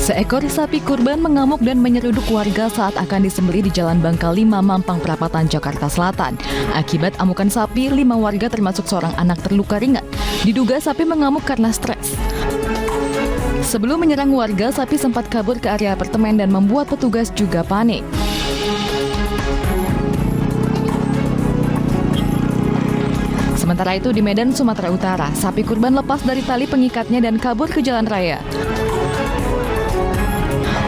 Seekor sapi kurban mengamuk dan menyeruduk warga saat akan disembelih di Jalan Bangka 5, Mampang Perapatan, Jakarta Selatan. Akibat amukan sapi, 5 warga termasuk seorang anak terluka ringan. Diduga sapi mengamuk karena stres. Sebelum menyerang warga, sapi sempat kabur ke area apartemen dan membuat petugas juga panik. Sementara itu di Medan, Sumatera Utara, sapi kurban lepas dari tali pengikatnya dan kabur ke jalan raya.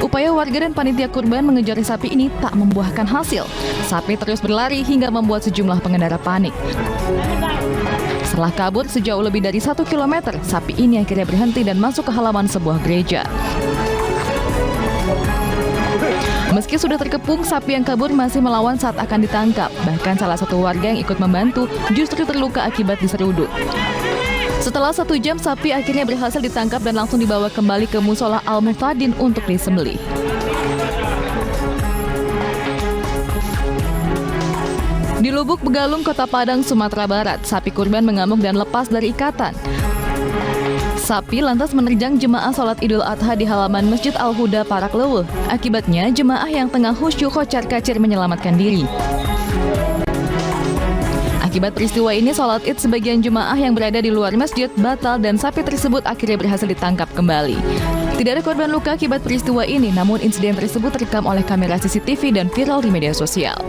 Upaya warga dan panitia kurban mengejar sapi ini tak membuahkan hasil. Sapi terus berlari hingga membuat sejumlah pengendara panik. Setelah kabur sejauh lebih dari 1 km, sapi ini akhirnya berhenti dan masuk ke halaman sebuah gereja. Meski sudah terkepung, sapi yang kabur masih melawan saat akan ditangkap. Bahkan salah satu warga yang ikut membantu justru terluka akibat diseruduk. Setelah 1 jam, sapi akhirnya berhasil ditangkap dan langsung dibawa kembali ke Musola Al-Muhtadin untuk disembelih. Di Lubuk Begalung, Kota Padang, Sumatera Barat, sapi kurban mengamuk dan lepas dari ikatan. Sapi lantas menerjang jemaah sholat Idul Adha di halaman Masjid Al-Huda, Parakleuweuh. Akibatnya, jemaah yang tengah khusyuk kocar-kacir menyelamatkan diri. Akibat peristiwa ini, sholat Id sebagian jemaah yang berada di luar masjid batal dan sapi tersebut akhirnya berhasil ditangkap kembali. Tidak ada korban luka akibat peristiwa ini, namun insiden tersebut terekam oleh kamera CCTV dan viral di media sosial.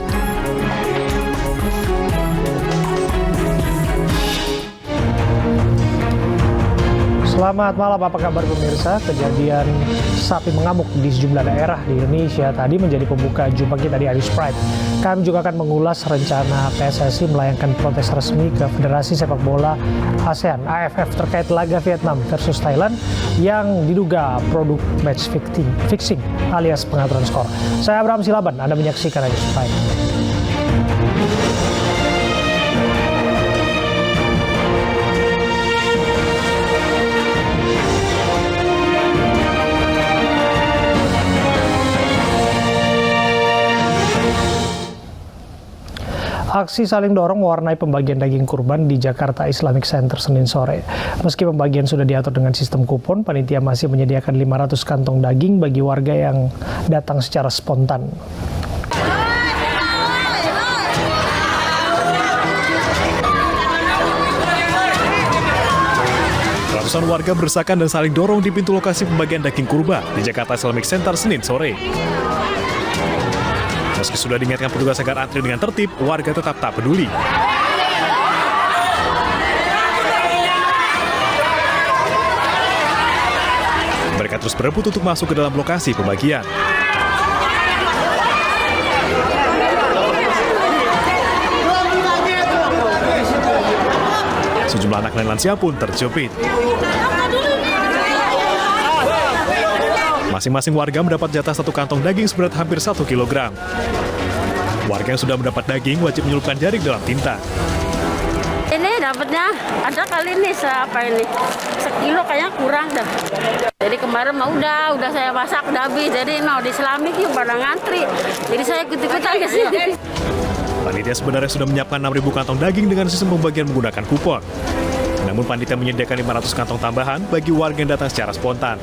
Selamat malam, apa kabar pemirsa? Kejadian sapi mengamuk di sejumlah daerah di Indonesia tadi menjadi pembuka jumpa kita di Irish Pride. Kami juga akan mengulas rencana PSSI melayangkan protes resmi ke Federasi Sepak Bola ASEAN AFF terkait laga Vietnam versus Thailand yang diduga produk match fixing alias pengaturan skor. Saya Abraham Silaban, Anda menyaksikan Irish Pride. Aksi saling dorong mewarnai pembagian daging kurban di Jakarta Islamic Center Senin sore. Meski pembagian sudah diatur dengan sistem kupon, panitia masih menyediakan 500 kantong daging bagi warga yang datang secara spontan. Ratusan warga berdesakan dan saling dorong di pintu lokasi pembagian daging kurban di Jakarta Islamic Center Senin sore. Meski sudah diingatkan petugas agar antri dengan tertib, warga tetap tak peduli. Mereka terus berebut untuk masuk ke dalam lokasi pembagian. Sejumlah anak dan lansia pun terjepit. Masing-masing warga mendapat jatah 1 kantong daging seberat hampir 1 kg. Warga yang sudah mendapat daging wajib menyelupkan jaring dalam tinta. Ini dapatnya ada kali ini sekilo kayaknya kurang dah. Jadi kemarin mah udah saya masak udah habis. Jadi mau di Islamic yuk pada ngantri. Jadi saya ikut-ikutan ke sini. Panitia sebenarnya sudah menyiapkan 6.000 kantong daging dengan sistem pembagian menggunakan kupon. Namun panitia menyediakan 500 kantong tambahan bagi warga yang datang secara spontan.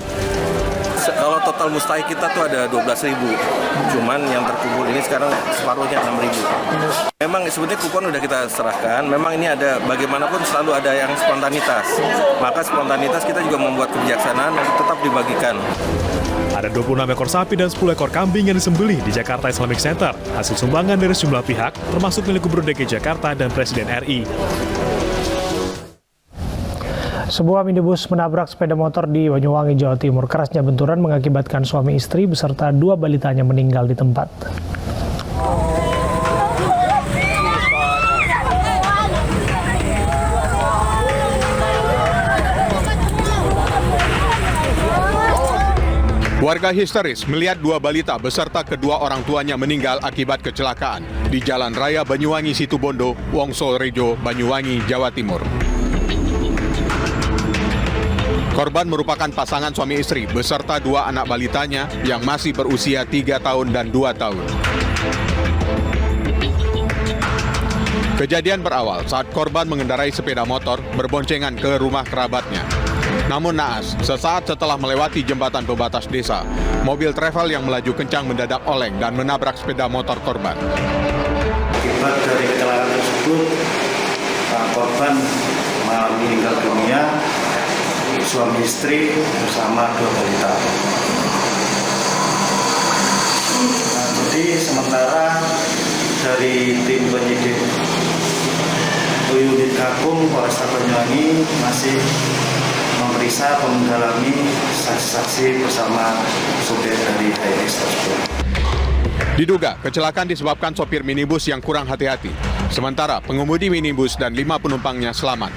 Kalau total mustahik kita tuh ada 12.000, cuman yang terkumpul ini sekarang separuhnya 6.000. Memang sebetulnya kupon udah kita serahkan, memang ini ada bagaimanapun selalu ada yang spontanitas. Maka spontanitas kita juga membuat kebijaksanaan yang tetap dibagikan. Ada 26 ekor sapi dan 10 ekor kambing yang disembelih di Jakarta Islamic Center, hasil sumbangan dari sejumlah pihak, termasuk milik Gubernur DKI Jakarta dan Presiden RI. Sebuah minibus menabrak sepeda motor di Banyuwangi, Jawa Timur. Kerasnya benturan mengakibatkan suami istri beserta 2 balitanya meninggal di tempat. Warga histeris melihat 2 balita beserta kedua orang tuanya meninggal akibat kecelakaan di Jalan Raya Banyuwangi Situbondo, Wongsorejo, Banyuwangi, Jawa Timur. Korban merupakan pasangan suami istri beserta 2 anak balitanya yang masih berusia 3 tahun dan 2 tahun. Kejadian berawal saat korban mengendarai sepeda motor berboncengan ke rumah kerabatnya. Namun naas, sesaat setelah melewati jembatan pembatas desa, mobil travel yang melaju kencang mendadak oleng dan menabrak sepeda motor korban. Akibat dari kecelakaan tersebut, korban meninggal dunia, suami istri bersama 2 balita. Jadi sementara dari tim penyidik unit Gakum Polresta Banyuwangi masih memeriksa mendalami saksi-saksi bersama sopir dari HRX tersebut. Diduga kecelakaan disebabkan sopir minibus yang kurang hati-hati. Sementara pengemudi minibus dan 5 penumpangnya selamat.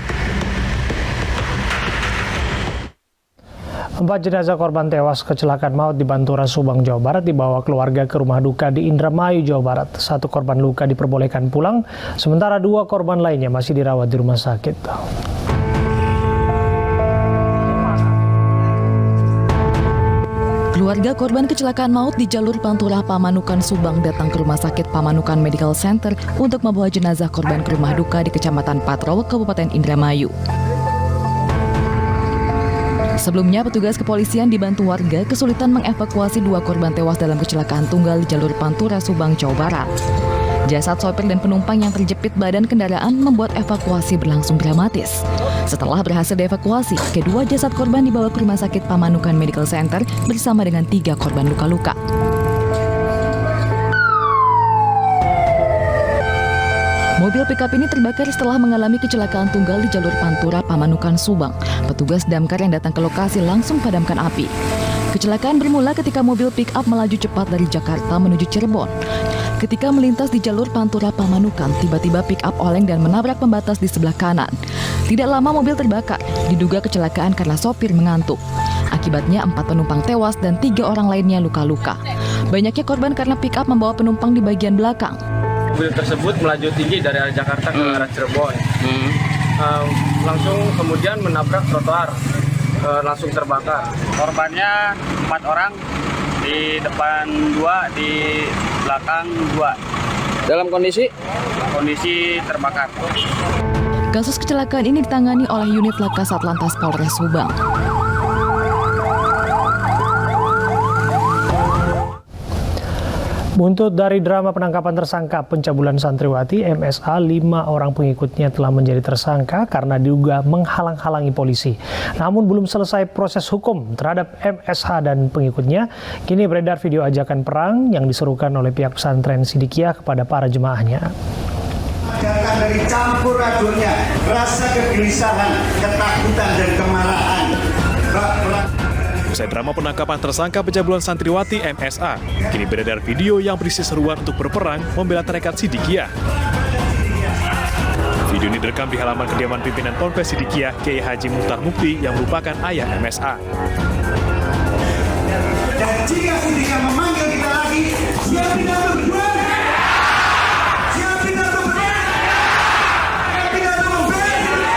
4 jenazah korban tewas kecelakaan maut di Pantura, Subang, Jawa Barat dibawa keluarga ke rumah duka di Indramayu, Jawa Barat. 1 korban luka diperbolehkan pulang, sementara 2 korban lainnya masih dirawat di rumah sakit. Keluarga korban kecelakaan maut di jalur Pantura Pamanukan, Subang datang ke Rumah Sakit Pamanukan Medical Center untuk membawa jenazah korban ke rumah duka di Kecamatan Patrol, Kabupaten Indramayu. Sebelumnya, petugas kepolisian dibantu warga kesulitan mengevakuasi 2 korban tewas dalam kecelakaan tunggal di jalur Pantura, Subang, Jawa Barat. Jasad sopir dan penumpang yang terjepit badan kendaraan membuat evakuasi berlangsung dramatis. Setelah berhasil dievakuasi, kedua jasad korban dibawa ke Rumah Sakit Pamanukan Medical Center bersama dengan 3 korban luka-luka. Mobil pickup ini terbakar setelah mengalami kecelakaan tunggal di jalur Pantura Pamanukan, Subang. Petugas damkar yang datang ke lokasi langsung padamkan api. Kecelakaan bermula ketika mobil pickup melaju cepat dari Jakarta menuju Cirebon. Ketika melintas di jalur Pantura Pamanukan, tiba-tiba pickup oleng dan menabrak pembatas di sebelah kanan. Tidak lama mobil terbakar, diduga kecelakaan karena sopir mengantuk. Akibatnya 4 penumpang tewas dan 3 orang lainnya luka-luka. Banyaknya korban karena pickup membawa penumpang di bagian belakang. Mobil tersebut melaju tinggi dari arah Jakarta ke arah Cirebon. Langsung kemudian menabrak trotoar, langsung terbakar. Korbannya 4 orang, di depan 2, di belakang 2. Dalam kondisi terbakar. Kasus kecelakaan ini ditangani oleh unit Laka Satlantas Polres Subang. Buntut dari drama penangkapan tersangka pencabulan santriwati, MSA, 5 orang pengikutnya telah menjadi tersangka karena diduga menghalang-halangi polisi. Namun belum selesai proses hukum terhadap MSH dan pengikutnya. Kini beredar video ajakan perang yang diserukan oleh pihak pesantren Sidikiyah kepada para jemaahnya. Datang dari campur adurnya rasa kegelisahan, ketakutan, dan kemarahan. Usai drama penangkapan tersangka pencabulan santriwati MSA, kini beredar video yang berisi seruan untuk berperang membela tarekat Sidikiyah. Video ini direkam di halaman kediaman pimpinan Ponpes Sidikiyah Kiai Haji Muhtar Mukti yang merupakan ayah MSA. Dan jika Sidikiyah memanggil kita lagi, siapin untuk berjuang. Siapin untuk berjuang. Siapin untuk membela.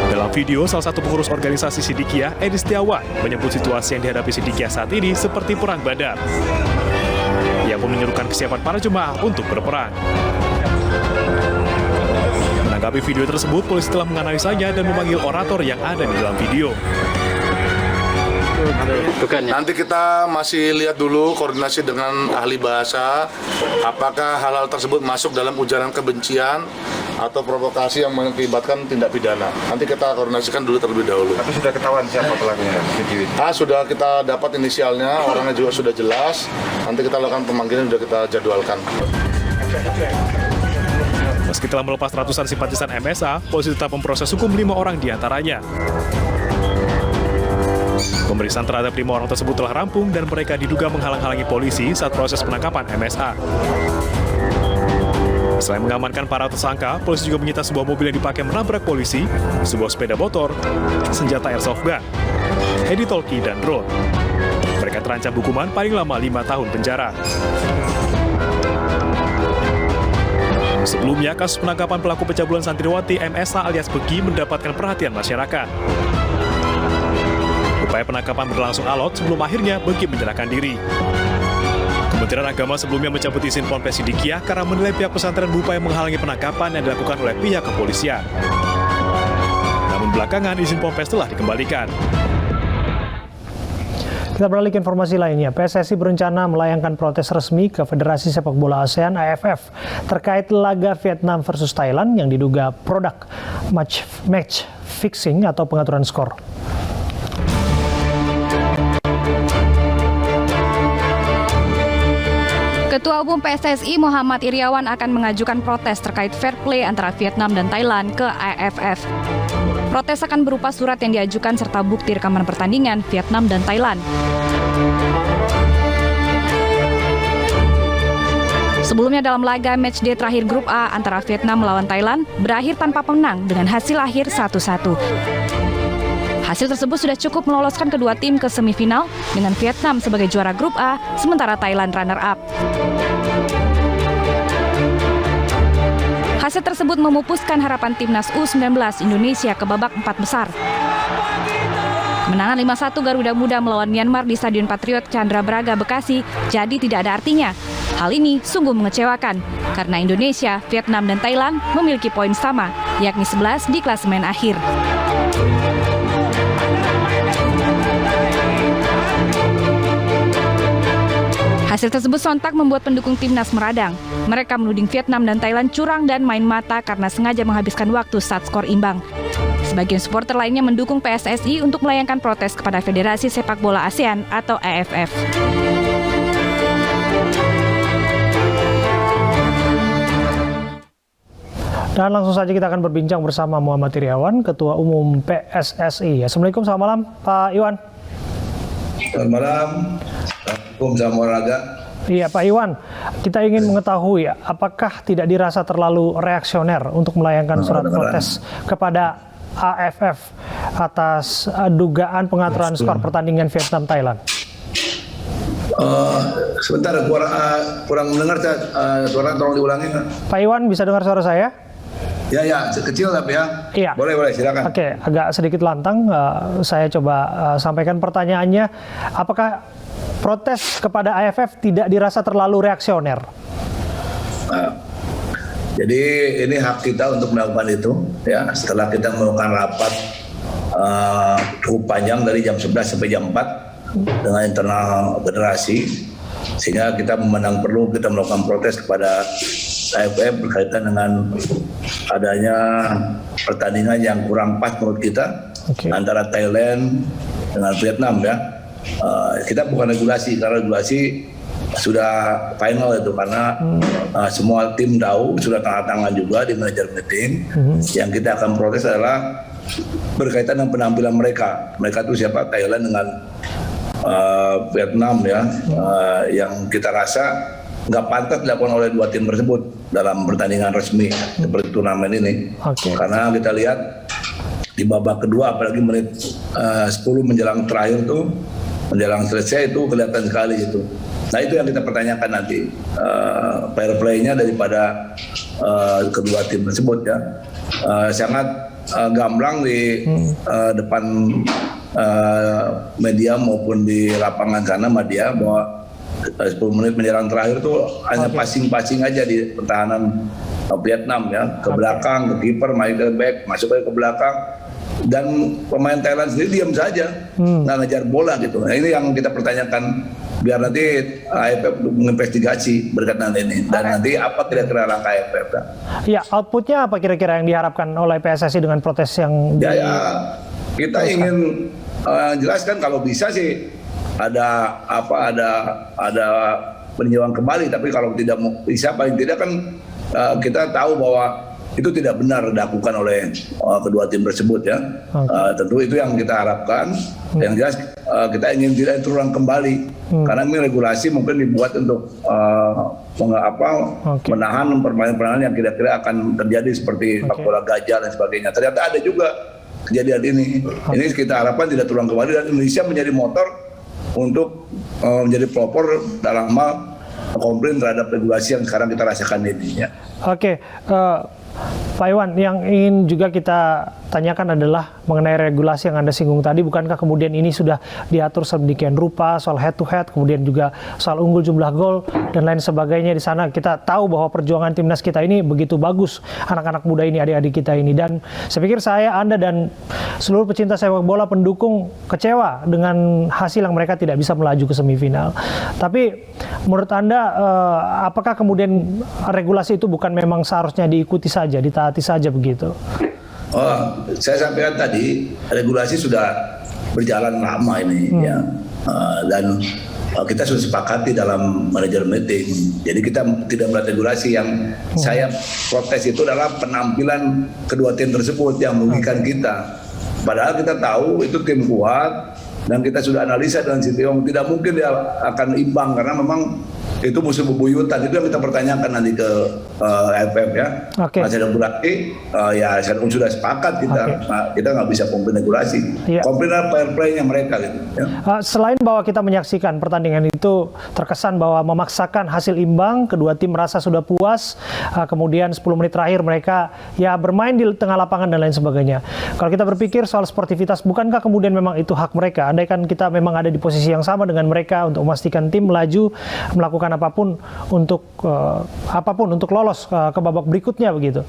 Dalam video, salah satu pengurus organisasi Sidikiyah, Edi Setiawan, menyebut situasi yang dihadapi Sidikiyah saat ini seperti perang Badar. Ia pun menyerukan kesiapan para jemaah untuk berperang. Menanggapi video tersebut, polisi telah menganalisanya dan memanggil orator yang ada di dalam video. Nanti kita masih lihat dulu koordinasi dengan ahli bahasa, apakah hal-hal tersebut masuk dalam ujaran kebencian atau provokasi yang mengakibatkan tindak pidana. Nanti kita koordinasikan dulu terlebih dahulu. Tapi sudah ketahuan siapa pelakunya? Sudah kita dapat inisialnya, orangnya juga sudah jelas. Nanti kita lakukan pemanggilan, sudah kita jadwalkan. Meski telah melepas ratusan simpatisan MSA, polisi tetap memproses hukum 5 orang diantaranya. Pemeriksaan terhadap 5 orang tersebut telah rampung dan mereka diduga menghalang-halangi polisi saat proses penangkapan MSA. Selain mengamankan para tersangka, polisi juga menyita sebuah mobil yang dipakai menabrak polisi, sebuah sepeda motor, senjata airsoft gun, hedi talkie, dan drone. Mereka terancam hukuman paling lama 5 tahun penjara. Sebelumnya, kasus penangkapan pelaku pencabulan santriwati MSA alias Begi mendapatkan perhatian masyarakat. Upaya penangkapan berlangsung alot sebelum akhirnya Begi menyerahkan diri. Kementerian Agama sebelumnya mencabut izin Ponpes Sidikiyah karena menilai pihak pesantren berupaya menghalangi penangkapan yang dilakukan oleh pihak kepolisian. Namun Belakangan izin Ponpes telah dikembalikan. Kita beralih ke informasi lainnya. PSSI berencana melayangkan protes resmi ke Federasi Sepak Bola ASEAN AFF terkait laga Vietnam versus Thailand yang diduga produk match fixing atau pengaturan skor. Ketua Umum PSSI Muhammad Iryawan akan mengajukan protes terkait fair play antara Vietnam dan Thailand ke AFF. Protes akan berupa surat yang diajukan serta bukti rekaman pertandingan Vietnam dan Thailand. Sebelumnya dalam laga matchday terakhir grup A antara Vietnam melawan Thailand berakhir tanpa pemenang dengan hasil akhir 1-1. Hasil tersebut sudah cukup meloloskan kedua tim ke semifinal dengan Vietnam sebagai juara grup A, sementara Thailand runner-up. Hasil tersebut memupuskan harapan timnas U19 Indonesia ke babak 4 besar. Kemenangan 5-1 Garuda Muda melawan Myanmar di Stadion Patriot Candrabraga, Bekasi jadi tidak ada artinya. Hal ini sungguh mengecewakan karena Indonesia, Vietnam, dan Thailand memiliki poin sama, yakni 11 di klasemen akhir. Hasil tersebut sontak membuat pendukung timnas meradang. Mereka menuding Vietnam dan Thailand curang dan main mata karena sengaja menghabiskan waktu saat skor imbang. Sebagian supporter lainnya mendukung PSSI untuk melayangkan protes kepada Federasi Sepak Bola ASEAN atau AFF. Dan langsung saja kita akan berbincang bersama Muhammad Iryawan, Ketua Umum PSSI. Assalamualaikum, selamat malam Pak Iwan. Selamat malam. Assalamualaikum salam olahraga. Iya Pak Iwan, kita ingin mengetahui apakah tidak dirasa terlalu reaksioner untuk melayangkan surat protes kepada AFF atas dugaan pengaturan skor pertandingan Vietnam-Thailand? Sebentar, kurang mendengar suara, tolong diulangi. Pak Iwan, bisa dengar suara saya? Ya, kecil tapi ya. Iya. Boleh, silakan. Oke, agak sedikit lantang. Saya coba sampaikan pertanyaannya. Apakah protes kepada AFF tidak dirasa terlalu reaksioner? Jadi ini hak kita untuk melakukan itu. Ya, setelah kita melakukan rapat cukup panjang dari jam 11 sampai jam 4 dengan internal federasi, sehingga kita memandang perlu kita melakukan protes kepada AFF berkaitan dengan adanya pertandingan yang kurang pas menurut kita antara Thailand dengan Vietnam ya. Kita bukan regulasi, karena regulasi sudah final itu karena semua tim tahu, sudah tanda tangan juga di manajer meeting. Yang kita akan protes adalah berkaitan dengan penampilan mereka. Mereka itu siapa? Thailand dengan Vietnam ya, yang kita rasa nggak pantas dilakukan oleh dua tim tersebut dalam pertandingan resmi seperti turnamen ini. Karena kita lihat di babak kedua, apalagi menit 10 menjelang terakhir tuh, menjelang selesai itu kelihatan sekali itu. Nah itu yang kita pertanyakan nanti, fair play-nya daripada kedua tim tersebut ya. Sangat gamblang di depan media maupun di lapangan sana media bahwa 10 menit menjelang terakhir itu hanya passing-passing aja di pertahanan Vietnam ya, ke belakang, ke kiper, main ke back, masuk ke belakang, dan pemain Thailand sendiri diam saja, nggak ngejar bola gitu. Nah ini yang kita pertanyakan, biar nanti AFF menginvestigasi berkaitan ini, dan nanti apa kira-kira langkah AFF. Ya, outputnya apa kira-kira yang diharapkan oleh PSSI dengan protes yang kita ingin jelaskan kalau bisa sih ada peninjauan kembali, tapi kalau tidak bisa, paling tidak kan kita tahu bahwa itu tidak benar dilakukan oleh kedua tim tersebut ya. Tentu itu yang kita harapkan. Yang jelas kita ingin tidak terulang kembali, karena ini regulasi mungkin dibuat untuk menahan permainan-permainan yang kira-kira akan terjadi seperti sepak bola gajah dan sebagainya. Ternyata ada juga kejadian ini. Ini kita harapkan tidak terulang kembali, dan Indonesia menjadi motor untuk menjadi pelopor dalam hal komplain terhadap regulasi yang sekarang kita rasakan ini ya. Pak Iwan, yang ingin juga kita tanyakan adalah mengenai regulasi yang Anda singgung tadi. Bukankah kemudian ini sudah diatur sedemikian rupa soal head to head, kemudian juga soal unggul jumlah gol dan lain sebagainya di sana. Kita tahu bahwa perjuangan timnas kita ini begitu bagus, anak-anak muda ini, adik-adik kita ini. Dan saya pikir Anda dan seluruh pecinta sepak bola pendukung kecewa dengan hasil yang mereka tidak bisa melaju ke semifinal. Tapi menurut Anda, apakah kemudian regulasi itu bukan memang seharusnya diikuti saja, ditaati saja begitu? Saya sampaikan tadi, regulasi sudah berjalan lama ini, ya, dan kita sudah sepakati dalam manajer meeting. Jadi kita tidak membuat regulasi. Yang saya protes itu adalah penampilan kedua tim tersebut yang merugikan kita. Padahal kita tahu itu tim kuat dan kita sudah analisa dengan Sintayong, tidak mungkin dia akan imbang karena memang itu musuh bebuyutan. Itu yang kita pertanyakan nanti ke AFF ya. Masih ada berarti ya sudah sepakat kita. Kita nggak bisa komplain regulasi. Komplain fair play-nya mereka gitu. Ya. Selain bahwa kita menyaksikan pertandingan itu terkesan bahwa memaksakan hasil imbang, kedua tim merasa sudah puas. Kemudian 10 menit terakhir mereka ya bermain di tengah lapangan dan lain sebagainya. Kalau kita berpikir soal sportivitas, bukankah kemudian memang itu hak mereka? Andaikan kita memang ada di posisi yang sama dengan mereka untuk memastikan tim melaju, melakukan apapun untuk lolos ke babak berikutnya begitu.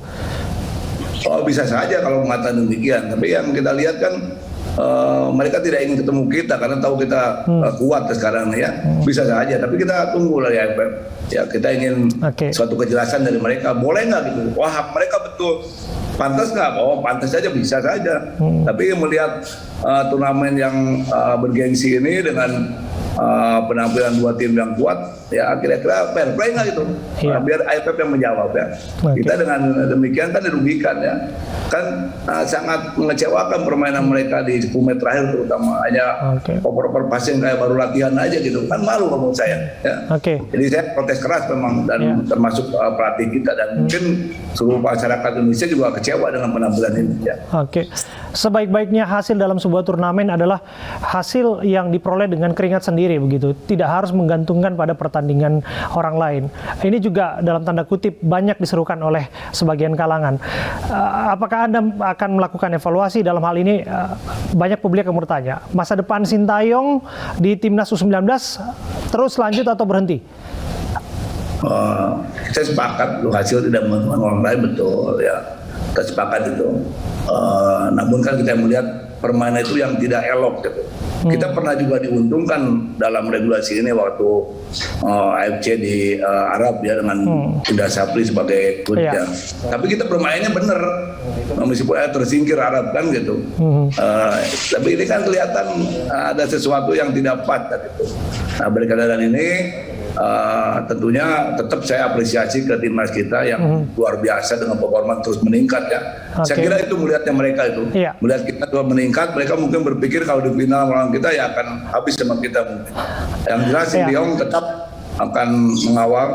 Bisa saja kalau mengatakan demikian, tapi yang kita lihat kan mereka tidak ingin ketemu kita karena tahu kita kuat sekarang ya. Bisa saja, tapi kita tunggu lah ya. Ya kita ingin suatu kejelasan dari mereka, boleh nggak gitu? Wah, hak mereka betul. Pantas nggak? Pantas saja, bisa saja. Tapi melihat turnamen yang bergengsi ini dengan penampilan dua tim yang kuat, ya kira-kira fair play nggak gitu? Biar AFF yang menjawab ya. Kita dengan demikian kan dirugikan ya. Kan sangat mengecewakan permainan mereka di 10 menit terakhir, terutama hanya oper-oper passing kayak baru latihan aja gitu. Kan malu menurut saya. Ya. Jadi saya protes keras memang, dan termasuk pelatih kita, dan mungkin seluruh masyarakat Indonesia juga kecewa dengan penampilan ini. Ya. Sebaik-baiknya hasil dalam sebuah turnamen adalah hasil yang diperoleh dengan keringat sendiri begitu, tidak harus menggantungkan pada pertandingan orang lain. Ini juga dalam tanda kutip banyak diserukan oleh sebagian kalangan. Apakah Anda akan melakukan evaluasi dalam hal ini? Banyak publik yang bertanya, masa depan Sintayong di timnas U19 terus lanjut atau berhenti? Saya sepakat hasil tidak menentukan orang lain, betul ya. Kita sepakat itu. Namun kan kita melihat permainan itu yang tidak elok gitu. Kita pernah juga diuntungkan dalam regulasi ini waktu AFC di Arab ya, dengan Indra Sapri sebagai coachnya. Tapi kita bermainnya benar, meskipun tersingkir Arab kan gitu. Tapi ini kan kelihatan ada sesuatu yang tidak pas gitu. Nah, berkaitan ini tentunya tetap saya apresiasi ke timnas kita yang luar biasa dengan performa terus meningkat ya. Saya kira itu melihatnya mereka itu. Melihat kita terus meningkat, mereka mungkin berpikir kalau di final melawan kita ya akan habis sama kita mungkin. Yang jelas Sintayong tetap akan mengawal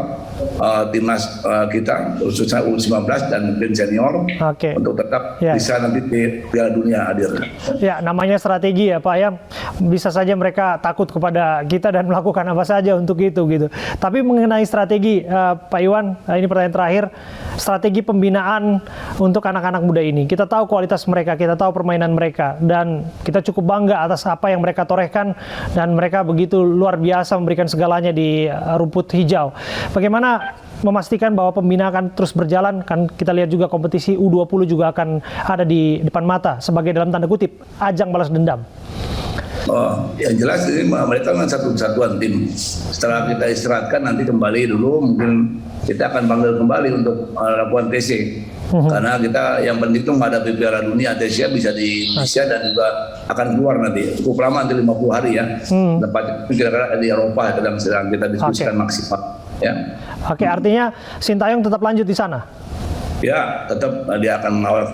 timnas kita, khususnya U19 dan mungkin senior, untuk tetap bisa nanti di Piala Dunia hadir. Ya, namanya strategi ya Pak ya. Bisa saja mereka takut kepada kita dan melakukan apa saja untuk itu gitu. Tapi mengenai strategi, Pak Iwan, ini pertanyaan terakhir, strategi pembinaan untuk anak-anak muda ini. Kita tahu kualitas mereka, kita tahu permainan mereka, dan kita cukup bangga atas apa yang mereka torehkan, dan mereka begitu luar biasa memberikan segalanya di rumput hijau. Bagaimana memastikan bahwa pembinaan akan terus berjalan? Kan kita lihat juga kompetisi U20 juga akan ada di depan mata sebagai dalam tanda kutip ajang balas dendam. Yang jelas ini mereka kan satu kesatuan tim. Setelah kita istirahatkan nanti kembali dulu, mungkin kita akan panggil kembali untuk lakukan TC. Karena kita yang penting itu menghadapi Piala Dunia, TC bisa di Indonesia dan juga akan keluar nanti. Cukup lama, nanti 50 hari ya. Tempat kira-kira di Eropa sedang kita diskusikan maksimal. Ya. Artinya Sintayong tetap lanjut di sana? Ya, tetap dia akan mengawal.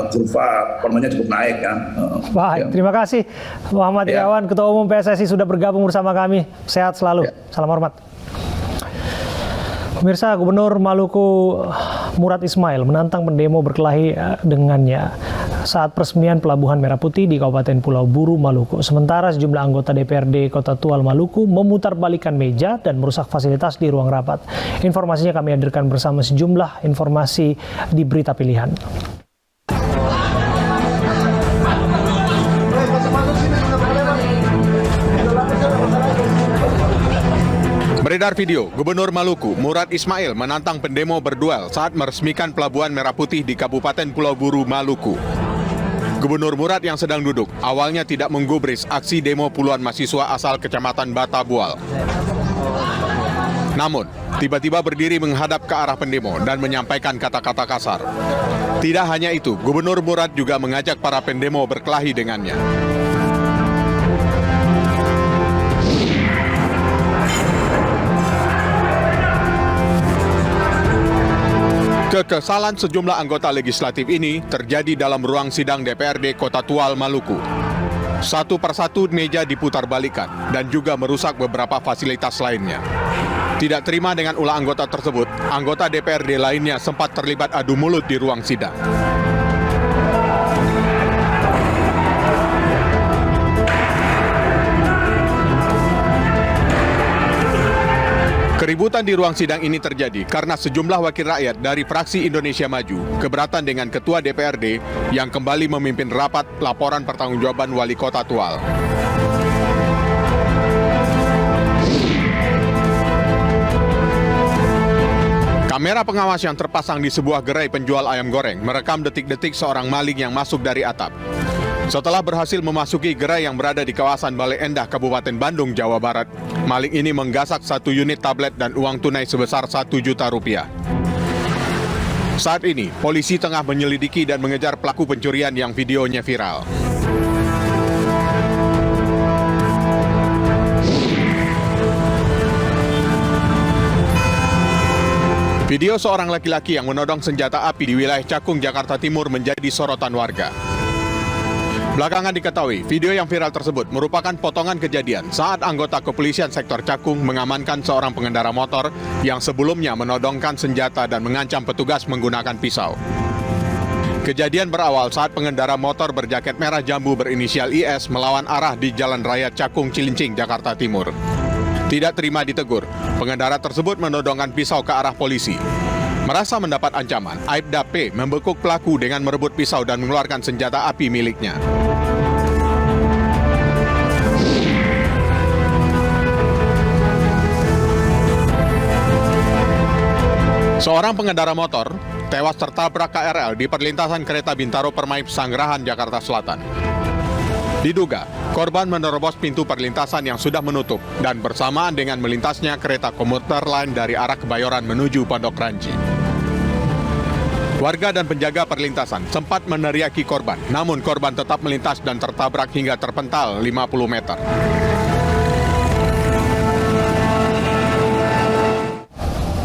Kurva formanya cukup naik kan. Terima kasih Muhammad Irawan, Ketua Umum PSSI sudah bergabung bersama kami. Sehat selalu. Salam hormat. Pemirsa, Gubernur Maluku Murad Ismail menantang pendemo berkelahi dengannya. saat peresmian Pelabuhan Merah Putih di Kabupaten Pulau Buru, Maluku. Sementara sejumlah anggota DPRD Kota Tual, Maluku memutarbalikkan meja dan merusak fasilitas di ruang rapat. Informasinya kami hadirkan bersama sejumlah informasi di Berita Pilihan. Beredar video, Gubernur Maluku, Murad Ismail menantang pendemo berduel saat meresmikan Pelabuhan Merah Putih di Kabupaten Pulau Buru, Maluku. Gubernur Murad yang sedang duduk awalnya tidak menggubris aksi demo puluhan mahasiswa asal Kecamatan Batabual. Namun, tiba-tiba berdiri menghadap ke arah pendemo dan menyampaikan kata-kata kasar. Tidak hanya itu, Gubernur Murad juga mengajak para pendemo berkelahi dengannya. Kekesalan sejumlah anggota legislatif ini terjadi dalam ruang sidang DPRD Kota Tual, Maluku. Satu persatu meja diputarbalikkan dan juga merusak beberapa fasilitas lainnya. Tidak terima dengan ulah anggota tersebut, anggota DPRD lainnya sempat terlibat adu mulut di ruang sidang. Keributan di ruang sidang ini terjadi karena sejumlah wakil rakyat dari fraksi Indonesia Maju keberatan dengan Ketua DPRD yang kembali memimpin rapat laporan pertanggungjawaban Wali Kota Tual. Kamera pengawas yang terpasang di sebuah gerai penjual ayam goreng merekam detik-detik seorang maling yang masuk dari atap. Setelah berhasil memasuki gerai yang berada di kawasan Bale Endah, Kabupaten Bandung, Jawa Barat, maling ini menggasak 1 unit tablet dan uang tunai sebesar 1 juta rupiah. Saat ini, polisi tengah menyelidiki dan mengejar pelaku pencurian yang videonya viral. Video seorang laki-laki yang menodong senjata api di wilayah Cakung, Jakarta Timur menjadi sorotan warga. Belakangan diketahui, video yang viral tersebut merupakan potongan kejadian saat anggota kepolisian sektor Cakung mengamankan seorang pengendara motor yang sebelumnya menodongkan senjata dan mengancam petugas menggunakan pisau. Kejadian berawal saat pengendara motor berjaket merah jambu berinisial IS melawan arah di Jalan Raya Cakung Cilincing, Jakarta Timur. Tidak terima ditegur, pengendara tersebut menodongkan pisau ke arah polisi. Merasa mendapat ancaman, Aibda P membekuk pelaku dengan merebut pisau dan mengeluarkan senjata api miliknya. Seorang pengendara motor tewas tertabrak KRL di perlintasan kereta Bintaro Permai Pesanggerahan, Jakarta Selatan. Diduga, korban menerobos pintu perlintasan yang sudah menutup dan bersamaan dengan melintasnya kereta komuter lain dari arah Kebayoran menuju Pondok Ranji. Warga dan penjaga perlintasan sempat meneriaki korban, namun korban tetap melintas dan tertabrak hingga terpental 50 meter.